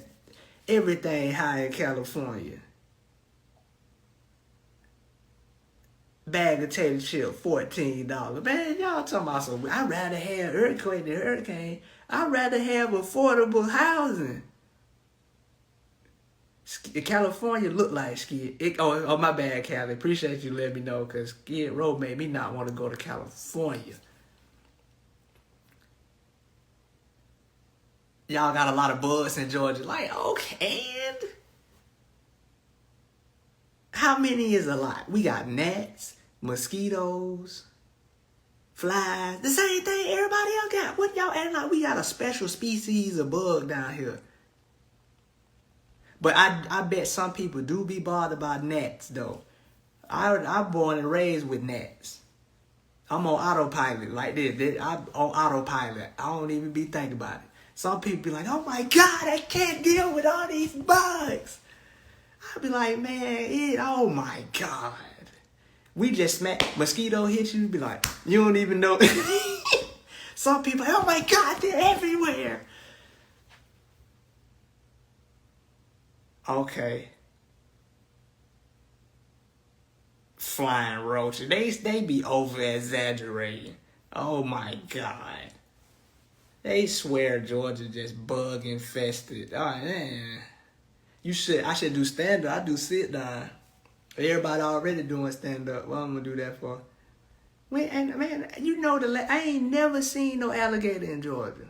Everything high in California. Bag of tater chip, $14. Man, y'all talking about some. I'd rather have earthquake than hurricane. I'd rather have affordable housing. California look like Skid. Oh, my bad, Cali. Appreciate you letting me know because Skid Row made me not want to go to California. Y'all got a lot of bugs in Georgia. Like, okay. And how many is a lot? We got gnats, mosquitoes, flies, the same thing everybody else got. What y'all acting like we got a special species of bug down here? But I bet some people do be bothered by gnats, though. I'm born and raised with gnats. I'm on autopilot like this. I'm on autopilot. I don't even be thinking about it. Some people be like, oh my God, I can't deal with all these bugs. I be like, man, oh my God. We just smack, mosquito hit you, be like, you don't even know. Some people, oh my God, they're everywhere. Okay. Flying roaches. They be over exaggerating. Oh my God. They swear Georgia just bug infested. Oh man. I should do stand up. I do sit down. Everybody already doing stand up. What I'm gonna do that for? Man, you know I ain't never seen no alligator in Georgia.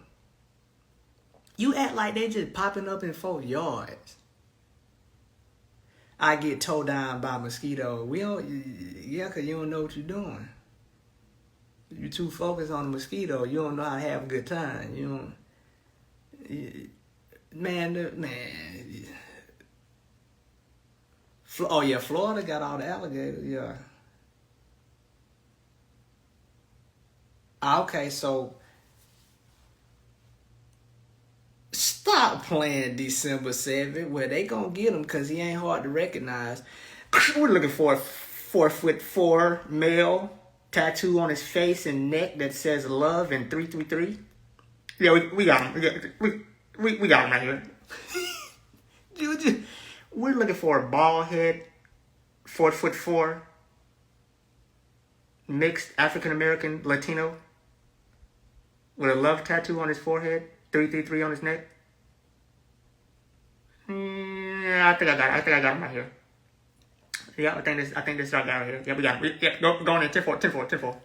You act like they just popping up in 4 yards. I get towed down by mosquito. Cause you don't know what you're doing. You too focused on the mosquito. You don't know how to have a good time. You don't. Man. Oh yeah, Florida got all the alligators. Yeah. Okay, so stop playing December 7th. Well, they gonna get him because he ain't hard to recognize. We're looking for a 4'4" male, tattoo on his face and neck that says love and 333. Yeah, we got him. We got him right here. We're looking for a bald head, 4'4", mixed African American Latino with a love tattoo on his forehead, 333 on his neck. Yeah, I think I got him right here. Yeah, I think this right down here. Yeah, we got him. Yeah, go on in 10-4.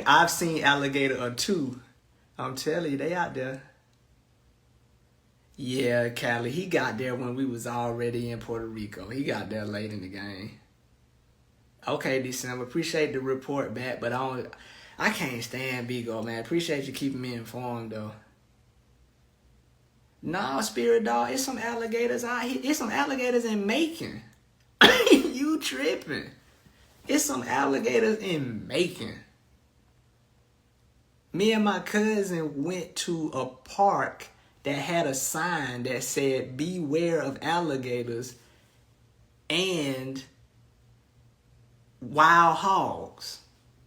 I've seen alligator or two. I'm telling you, they out there. Yeah, Cali, he got there when we was already in Puerto Rico. He got there late in the game. Okay, December. Appreciate the report back, but I can't stand Bigo, man. Appreciate you keeping me informed, though. Nah, Spirit Dog, it's some alligators out here. It's some alligators in Macon. You tripping. It's some alligators in Macon. Me and my cousin went to a park that had a sign that said, beware of alligators and wild hogs.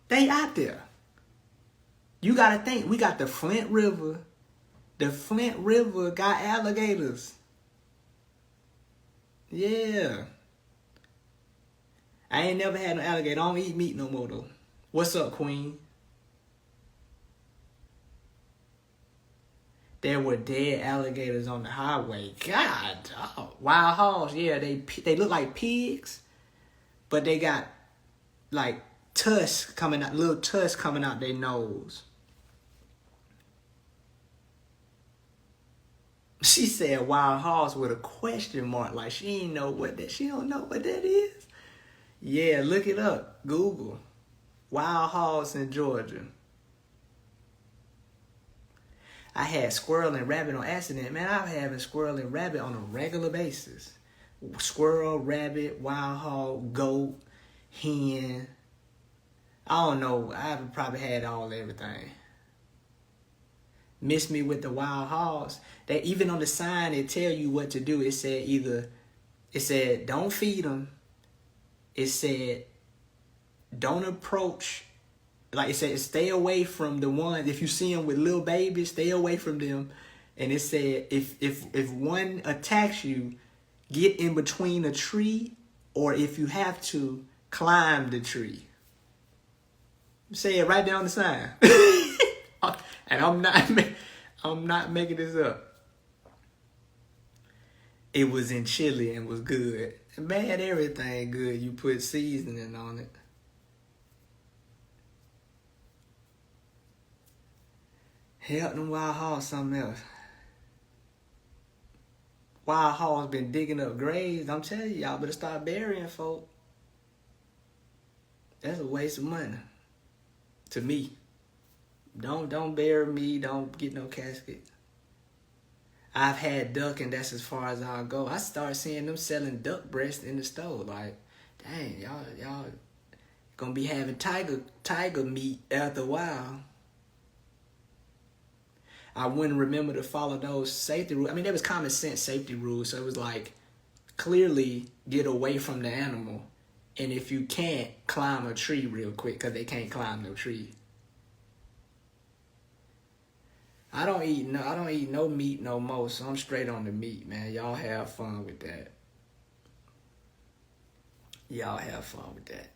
They out there. You got to think, we got the Flint River. The Flint River got alligators. Yeah. I ain't never had no alligator. I don't eat meat no more, though. What's up, Queen? There were dead alligators on the highway. God, oh, wild hogs. Yeah, they look like pigs, but they got like tusks coming out, little tusks coming out their nose. She said wild hogs with a question mark, like she don't know what that is. Yeah, look it up. Google wild hogs in Georgia. I had squirrel and rabbit on accident. Man, I'm having squirrel and rabbit on a regular basis. Squirrel, rabbit, wild hog, goat, hen. I don't know. I've probably had everything. Miss me with the wild hogs. That even on the sign, it tell you what to do. It said don't feed them. It said don't approach. Like it said, stay away from the ones. If you see them with little babies, stay away from them. And it said, if one attacks you, get in between a tree, or if you have to, climb the tree. Say it right there on the sign. And I'm not making this up. It was in chili and was good. Man, everything good. You put seasoning on it. Hell, them wild hogs something else. Wild hogs been digging up graves. I'm telling you, y'all better start burying folk. That's a waste of money. To me. Don't bury me. Don't get no casket. I've had duck, and that's as far as I'll go. I start seeing them selling duck breast in the store. Like, dang, y'all gonna be having tiger meat after a while. I wouldn't remember to follow those safety rules. I mean, there was common sense safety rules, so it was like, clearly get away from the animal, and if you can't, climb a tree real quick, because they can't climb no tree. I don't eat no meat no more, so I'm straight on the meat, man. Y'all have fun with that. Y'all have fun with that.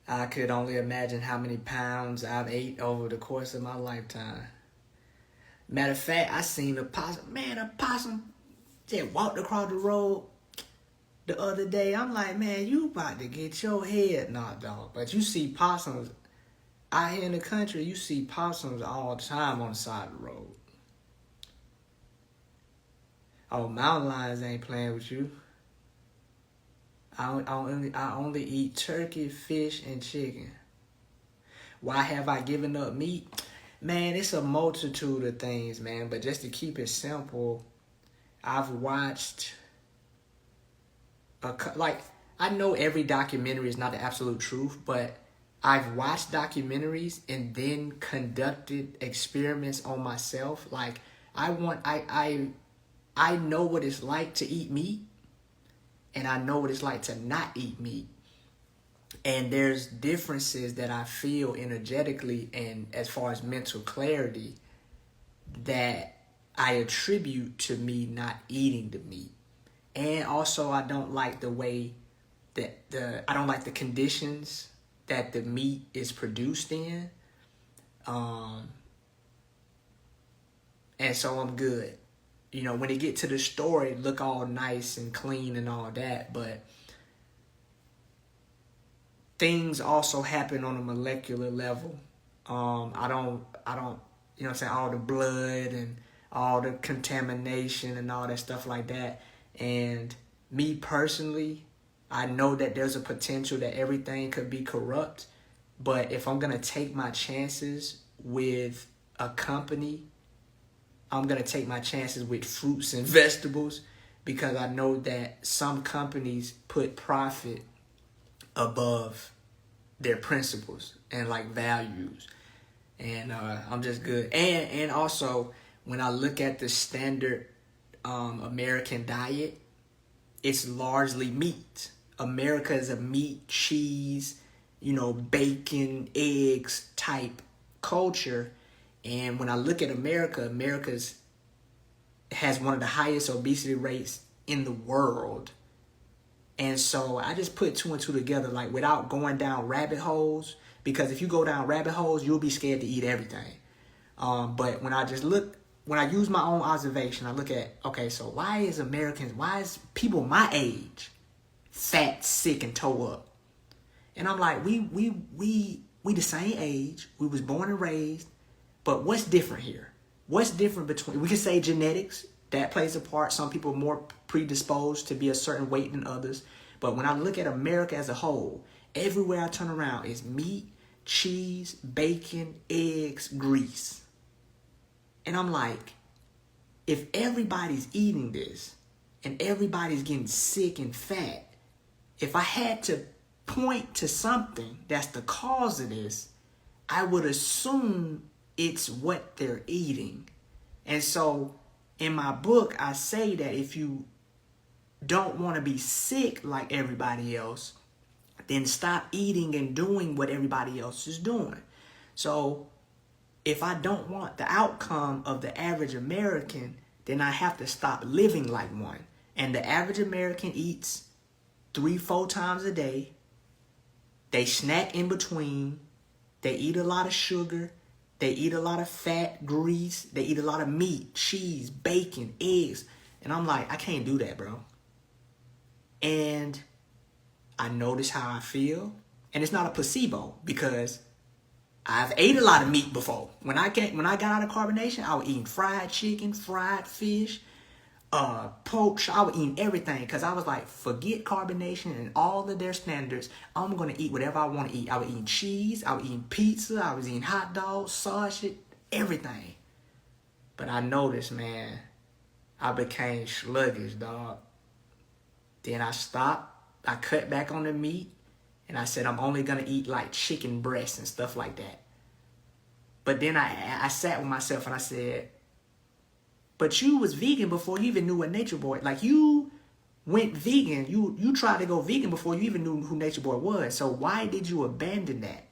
I could only imagine how many pounds I've ate over the course of my lifetime. Matter of fact, I seen a possum. Man, a possum just walked across the road the other day. I'm like, man, you about to get your head knocked off. But you see possums out here in the country, you see possums all the time on the side of the road. Oh, mountain lions ain't playing with you. I only eat turkey, fish, and chicken. Why have I given up meat? Man, it's a multitude of things, man. But just to keep it simple, I've watched I know every documentary is not the absolute truth, but I've watched documentaries and then conducted experiments on myself. Like, I know what it's like to eat meat, and I know what it's like to not eat meat. And there's differences that I feel energetically and as far as mental clarity that I attribute to me not eating the meat. And also, I don't like the way that I don't like the conditions that the meat is produced in. And so I'm good. You know, when it get to the store, it look all nice and clean and all that, but things also happen on a molecular level. I don't, you know what I'm saying, all the blood and all the contamination and all that stuff like that. And me personally, I know that there's a potential that everything could be corrupt. But if I'm going to take my chances with a company, I'm going to take my chances with fruits and vegetables, because I know that some companies put profit above their principles and like values. And I'm just good. And also, when I look at the standard American diet, it's largely meat. America is a meat, cheese, bacon, eggs type culture. And when I look at America, has one of the highest obesity rates in the world. And so I just put two and two together, like, without going down rabbit holes, because if you go down rabbit holes, you'll be scared to eat everything. But when I use my own observation, I look at, okay, so why is people my age fat, sick, and toe up? And I'm like, we the same age. We was born and raised. But what's different here? What's different between, we can say genetics, that plays a part. Some people are more predisposed to be a certain weight than others. But when I look at America as a whole, everywhere I turn around is meat, cheese, bacon, eggs, grease. And I'm like, if everybody's eating this and everybody's getting sick and fat, if I had to point to something that's the cause of this, I would assume it's what they're eating. And so in my book, I say that if you don't want to be sick like everybody else, then stop eating and doing what everybody else is doing. So if I don't want the outcome of the average American, then I have to stop living like one. And the average American eats 3-4 times a day. They snack in between. They eat a lot of sugar. They eat a lot of fat, grease. They eat a lot of meat, cheese, bacon, eggs. And I'm like, I can't do that, bro. And I notice how I feel. And it's not a placebo, because I've ate a lot of meat before. When I got out of carbonation, I was eating fried chicken, fried fish, poach. I was eating everything because I was like, forget carbonation and all of their standards. I'm gonna eat whatever I want to eat. I was eating cheese. I was eating pizza. I was eating hot dogs, sausage, everything. But I noticed, man, I became sluggish, dog. Then I stopped. I cut back on the meat, and I said I'm only gonna eat like chicken breasts and stuff like that. But then I sat with myself and I said, but you was vegan before you even knew what Nature Boy. Like, you went vegan. You tried to go vegan before you even knew who Nature Boy was. So why did you abandon that?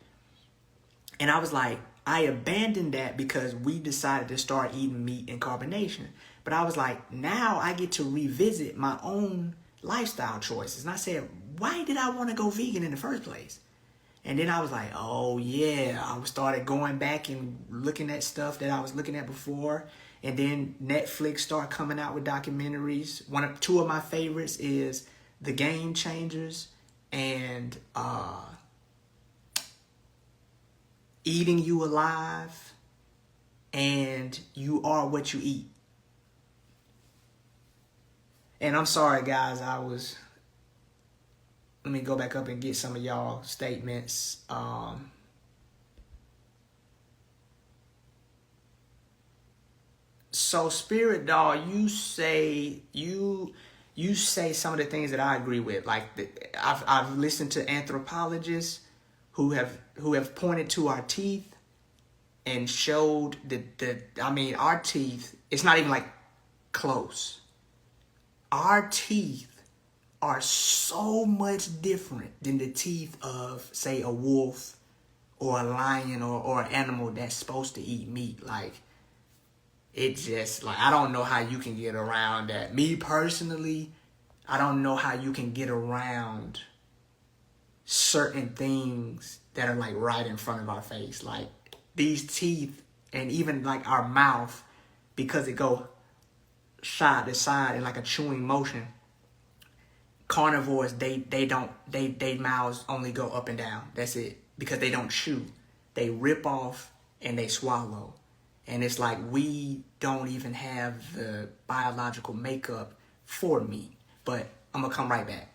And I was like, I abandoned that because we decided to start eating meat and carbonation. But I was like, now I get to revisit my own lifestyle choices. And I said, why did I want to go vegan in the first place? And then I was like, oh yeah, I started going back and looking at stuff that I was looking at before. And then Netflix started coming out with documentaries. Two of my favorites is The Game Changers and Eating You Alive and You Are What You Eat. And I'm sorry, guys, let me go back up and get some of y'all statements. So Spirit Doll, you say some of the things that I agree with. Like I've listened to anthropologists who have pointed to our teeth and showed our teeth, it's not even like close. Our teeth are so much different than the teeth of, say, a wolf or a lion or an animal that's supposed to eat meat. Like, it just, like, I don't know how you can get around that. Me personally, I don't know how you can get around certain things that are, like, right in front of our face. Like, these teeth and even, like, our mouth, because it go side to side in, like, a chewing motion. Carnivores, they mouths only go up and down. That's it. Because they don't chew. They rip off and they swallow. And it's like we don't even have the biological makeup for meat. But I'm going to come right back.